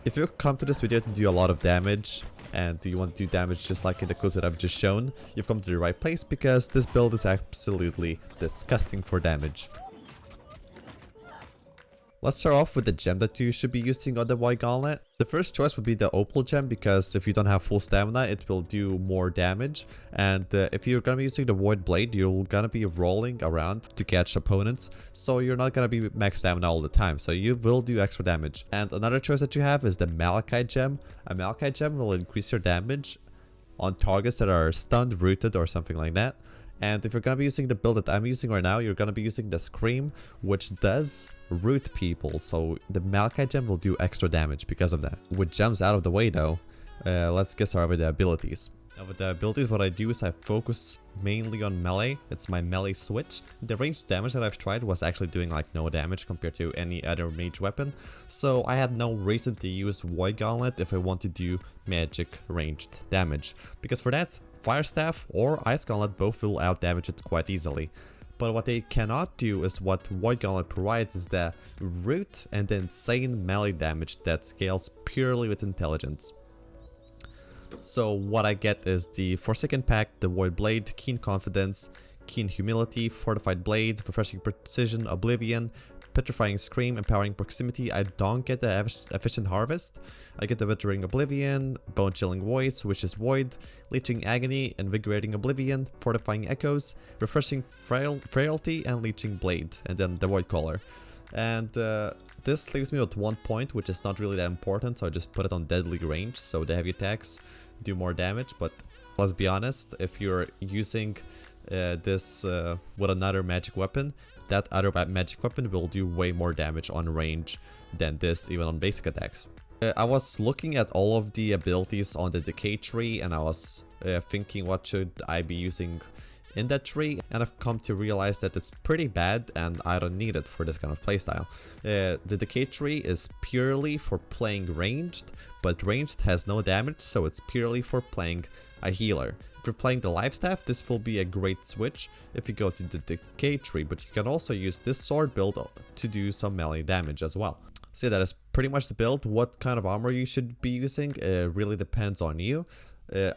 If you come to this video to do a lot of damage, and do you want to do damage just like in the clip that I've just shown, you've come to the right place because this build is absolutely disgusting for damage. Let's start off with the gem that you should be using on the Void Gauntlet. The first choice would be the opal gem, because if you don't have full stamina, it will do more damage. And if you're gonna be using the Void Blade, you're gonna be rolling around to catch opponents, so you're not gonna be max stamina all the time, so you will do extra damage. And another choice that you have is the Malachite gem. A Malachite gem will increase your damage on targets that are stunned, rooted, or something like that. And if you're gonna be using the build that I'm using right now, you're gonna be using the Scream, which does root people, so the Malachite gem will do extra damage because of that. With gems out of the way though, let's get started with the abilities. Now with the abilities, what I do is I focus mainly on melee. It's my melee switch. The ranged damage that I've tried was actually doing like no damage compared to any other mage weapon, so I had no reason to use Void Gauntlet if I want to do magic ranged damage, because for that, Fire Staff or Ice Gauntlet both will out damage it quite easily. But what they cannot do is what Void Gauntlet provides, is the root and the insane melee damage that scales purely with intelligence. So what I get is the Forsaken Pact, the Void Blade, Keen Confidence, Keen Humility, Fortified Blade, Refreshing Precision, Oblivion, Petrifying Scream, Empowering Proximity. I don't get the Efficient Harvest. I get the Withering Oblivion, Bone Chilling Voice, which is Void, Leeching Agony, Invigorating Oblivion, Fortifying Echoes, Refreshing Frailty, and Leeching Blade, and then the Void Collar. And this leaves me with 1 point, which is not really that important, so I just put it on deadly range, so the heavy attacks do more damage. But let's be honest, if you're using this with another magic weapon, that other magic weapon will do way more damage on range than this, even on basic attacks. I was looking at all of the abilities on the decay tree, and I was thinking what should I be using in that tree, and I've come to realize that it's pretty bad and I don't need it for this kind of playstyle. The decay tree is purely for playing ranged, but ranged has no damage, so it's purely for playing a healer. If you're playing the life staff, this will be a great switch if you go to the decay tree, but you can also use this sword build to do some melee damage as well. So yeah, that is pretty much the build. What kind of armor you should be using really depends on you.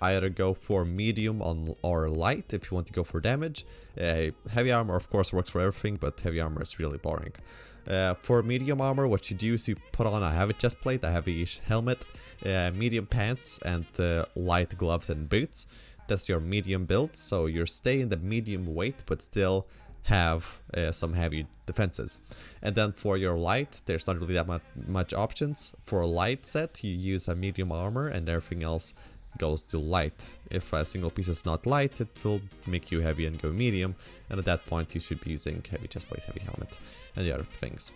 Either go for medium or light if you want to go for damage. Heavy armor of course works for everything, but heavy armor is really boring. For medium armor, what you do is you put on a heavy chest plate, a heavy helmet, medium pants, and light gloves and boots. That's your medium build, so you stay in the medium weight but still have some heavy defenses. And then for your light, there's not really that much options. For a light set, you use a medium armor and everything else goes to light. If a single piece is not light, it will make you heavy and go medium, and at that point you should be using heavy chestplate, heavy helmet, and the other things.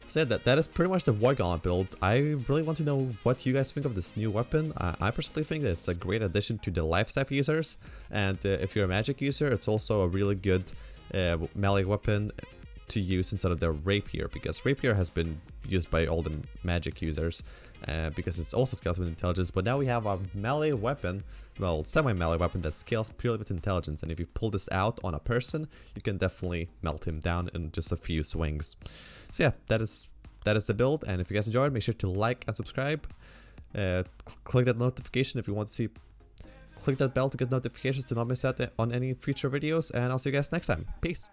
So yeah, that is pretty much the Void Gauntlet build. I really want to know what you guys think of this new weapon. I personally think that it's a great addition to the lifestaff users, and if you're a magic user, it's also a really good melee weapon to use instead of the rapier, because rapier has been used by all the magic users because it's also scales with intelligence. But now we have a melee weapon, well, semi-melee weapon that scales purely with intelligence, and if you pull this out on a person, you can definitely melt him down in just a few swings. So yeah, that is the build, and if you guys enjoyed, make sure to like and subscribe. Click that notification if you want to see. Click that bell to get notifications to not miss out on any future videos, and I'll see you guys next time. Peace!